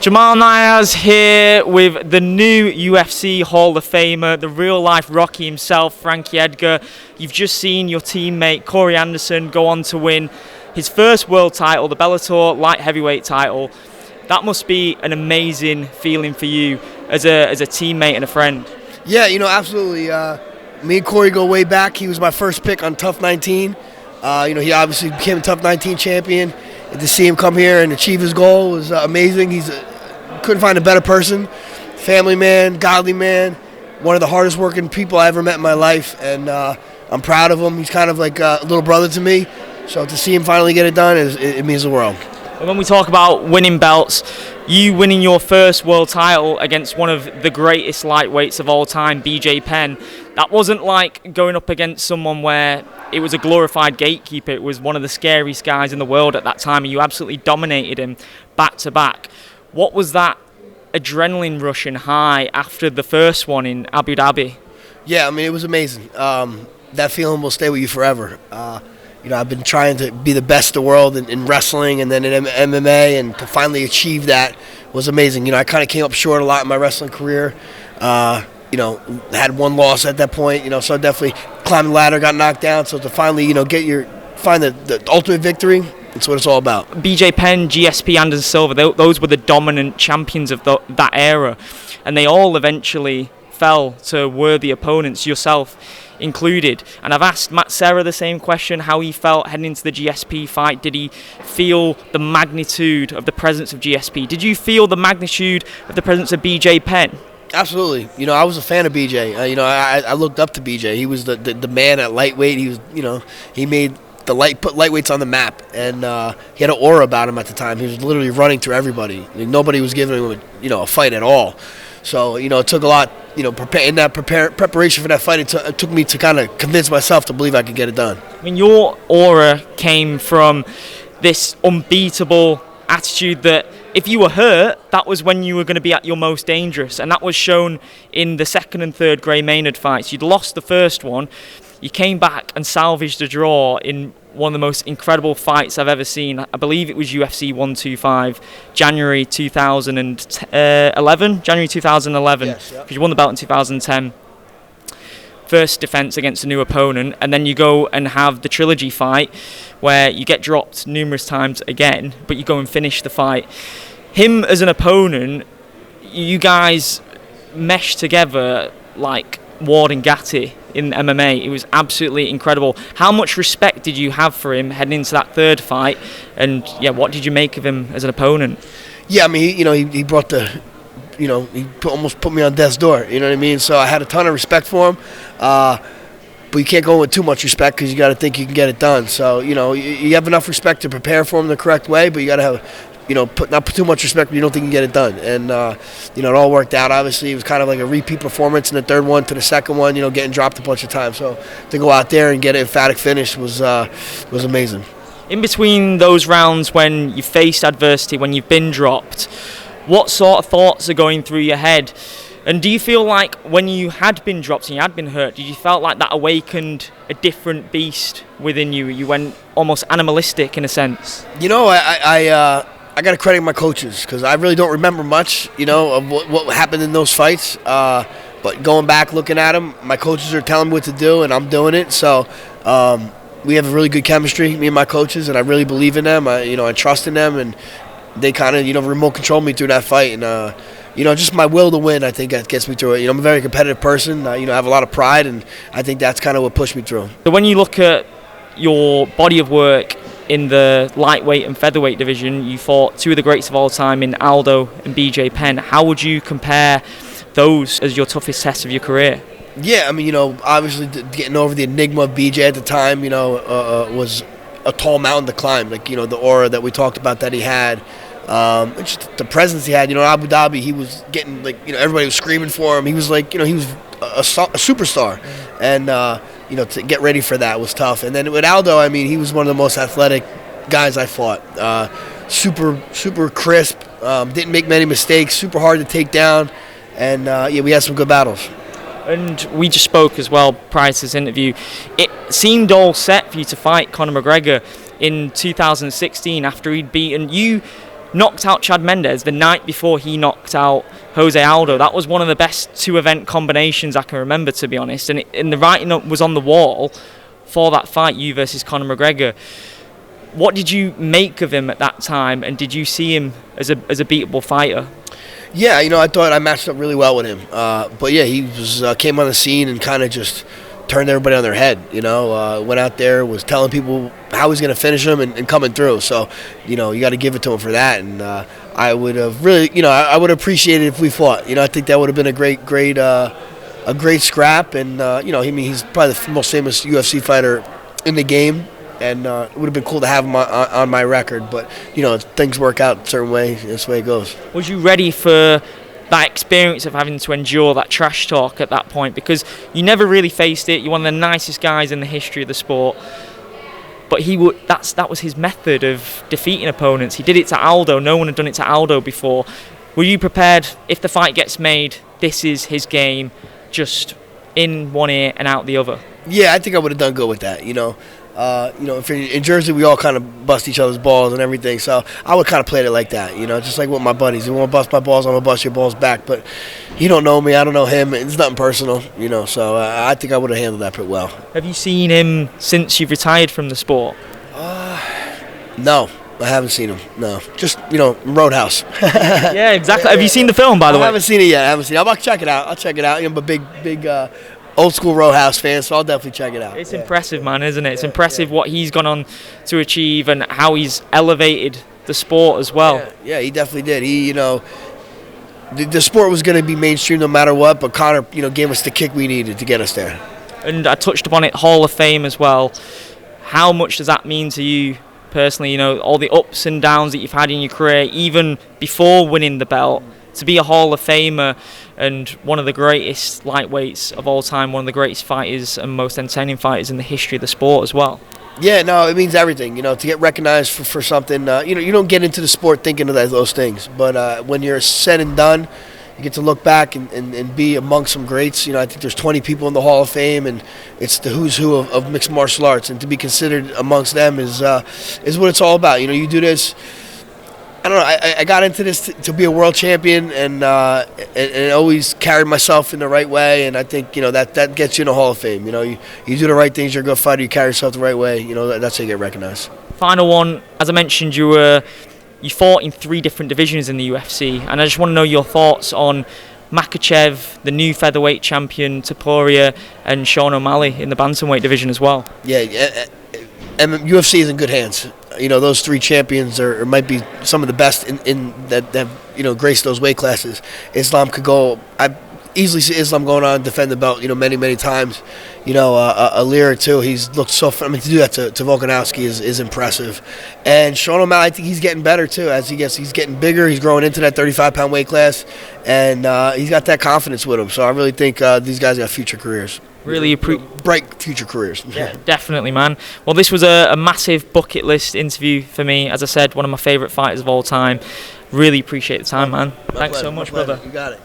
Jamal Niaz here with the new UFC Hall of Famer, the real-life Rocky himself, Frankie Edgar. You've just seen your teammate Corey Anderson go on to win his first world title, the Bellator light heavyweight title. That must be an amazing feeling for you as a teammate and a friend. Yeah, absolutely. Me and Corey go way back. He was my first pick on Tough 19. He obviously became a Tough 19 champion. And to see him come here and achieve his goal was amazing. Couldn't find a better person. Family man, godly man, one of the hardest working people I ever met in my life. And I'm proud of him. He's kind of like a little brother to me. So to see him finally get it done, it means the world. And when we talk about winning belts, you winning your first world title against one of the greatest lightweights of all time, BJ Penn, that wasn't like going up against someone where it was a glorified gatekeeper. It was one of the scariest guys in the world at that time, and you absolutely dominated him back to back. What was that adrenaline rush and high after the first one in Abu Dhabi? Yeah, it was amazing. That feeling will stay with you forever. I've been trying to be the best in the world in wrestling and then in MMA, and to finally achieve that was amazing. I kind of came up short a lot in my wrestling career. Had one loss at that point, so I definitely climbed the ladder, got knocked down. So to finally, find the ultimate victory, that's what it's all about. BJ Penn, GSP, Anderson Silva, those were the dominant champions of that era, and they all eventually fell to worthy opponents, yourself included. And I've asked Matt Serra the same question, how he felt heading into the GSP fight. Did he feel the magnitude of the presence of GSP? Did you feel the magnitude of the presence of BJ Penn? Absolutely. I was a fan of BJ. I looked up to BJ. He was the man at lightweight. He was, he made put lightweights on the map, and he had an aura about him at the time. He was literally running through everybody. Nobody was giving him a fight at all. So it took a lot. Preparation for that fight. It took me to kind of convince myself to believe I could get it done. Your aura came from this unbeatable attitude that if you were hurt, that was when you were going to be at your most dangerous, and that was shown in the second and third Gray Maynard fights. You'd lost the first one. You came back and salvaged a draw in one of the most incredible fights I've ever seen. I believe it was UFC 125, January 2011. January 2011. Yes, yeah. Because you won the belt in 2010. First defense against a new opponent, and then you go and have the trilogy fight where you get dropped numerous times again, but you go and finish the fight. Him as an opponent, you guys meshed together like Ward and Gatti in MMA. It was absolutely incredible. How much respect did you have for him heading into that third fight? And what did you make of him as an opponent? Yeah, he brought he almost put me on death's door. You know what I mean? So I had a ton of respect for him. But you can't go with too much respect because you got to think you can get it done. So, you have enough respect to prepare for him the correct way, but you got to have, not put too much respect when you don't think you can get it done. And, it all worked out. Obviously, it was kind of like a repeat performance in the third one to the second one, getting dropped a bunch of times. So to go out there and get an emphatic finish was amazing. In between those rounds when you faced adversity, when you've been dropped, what sort of thoughts are going through your head? And do you feel like when you had been dropped and you had been hurt, did you felt like that awakened a different beast within you? You went almost animalistic in a sense. I got to credit my coaches because I really don't remember much, of what happened in those fights. But going back, looking at them, my coaches are telling me what to do, and I'm doing it. So we have a really good chemistry, me and my coaches, and I really believe in them. I trust in them, and they kind of, remote control me through that fight. And just my will to win, I think that gets me through it. I'm a very competitive person. I have a lot of pride, and I think that's kind of what pushed me through. So when you look at your body of work in the lightweight and featherweight division, you fought two of the greats of all time in Aldo and BJ Penn. How would you compare those as your toughest tests of your career? Yeah, obviously getting over the enigma of BJ at the time, was a tall mountain to climb. Like, the aura that we talked about that he had. Just the presence he had, Abu Dhabi, he was getting everybody was screaming for him. He was he was a superstar, and to get ready for that was tough. And then with Aldo, he was one of the most athletic guys I fought. Super crisp, didn't make many mistakes, super hard to take down, and we had some good battles. And we just spoke as well prior to this interview. It seemed all set for you to fight Conor McGregor in 2016 after he'd beaten you. knocked out Chad Mendes the night before he knocked out Jose Aldo. That was one of the best 2-event combinations I can remember, to be honest. And the writing was on the wall for that fight, you versus Conor McGregor. What did you make of him at that time, and did you see him as a beatable fighter? Yeah, I thought I matched up really well with him. But yeah, he was came on the scene and kind of just turned everybody on their head. Went out there, was telling people how he's going to finish him and coming through. So, you got to give it to him for that. And I would have really, I would have appreciated if we fought. I think that would have been a great scrap. And he's probably the most famous UFC fighter in the game. And it would have been cool to have him on my record. But, things work out a certain way. That's the way it goes. Was you ready for that experience of having to endure that trash talk at that point? Because you never really faced it. You're one of the nicest guys in the history of the sport. But that was his method of defeating opponents. He did it to Aldo. No one had done it to Aldo before. Were you prepared, if the fight gets made, this is his game, just in one ear and out the other? Yeah, I think I would have done good with that, if in Jersey we all kind of bust each other's balls and everything, so I would kind of play it like that, just like with my buddies. You want to bust my balls, I'm going to bust your balls back, but he don't know me, I don't know him, it's nothing personal, so I think I would have handled that pretty well. Have you seen him since you've retired from the sport? No, I haven't seen him, no. Just, Roadhouse. Yeah, exactly. Have you seen the film, by the way? I haven't seen it yet, I'll check it out. I'm a big old school Roadhouse fan, so I'll definitely check it out. It's impressive, man, isn't it? It's impressive what he's gone on to achieve and how he's elevated the sport as well. Yeah, he definitely did. He, the sport was going to be mainstream no matter what, but Conor, gave us the kick we needed to get us there. And I touched upon it, Hall of Fame as well. How much does that mean to you personally? All the ups and downs that you've had in your career, even before winning the belt, to be a Hall of Famer and one of the greatest lightweights of all time, one of the greatest fighters and most entertaining fighters in the history of the sport as well. Yeah, no, it means everything. To get recognized for something. You don't get into the sport thinking of those things, but when you're said and done, you get to look back and be among some greats. I think there's 20 people in the Hall of Fame, and it's the who's who of mixed martial arts, and to be considered amongst them is what it's all about. You do this. I don't know. I got into this to be a world champion, and always carried myself in the right way. And I think that gets you in the Hall of Fame. You do the right things, you're a good fighter. You carry yourself the right way. That's how you get recognized. Final one, as I mentioned, you fought in 3 different divisions in the UFC, and I just want to know your thoughts on Makhachev, the new featherweight champion, Topuria, and Sean O'Malley in the bantamweight division as well. Yeah, and UFC is in good hands. Those 3 champions might be some of the best in that have graced those weight classes. Islam could go. I easily see Islam going on and defend the belt. Many times. A Lear too. He's looked so. To do that to Volkanovski is impressive. And Sean O'Malley, I think he's getting better too as he's getting bigger. He's growing into that 35-pound weight class, and he's got that confidence with him. So I really think these guys got future careers. Really bright future careers. Yeah, definitely, man. Well, this was a massive bucket list interview for me. As I said, one of my favourite fighters of all time. Really appreciate the time, man. Thanks so much, brother. You got it.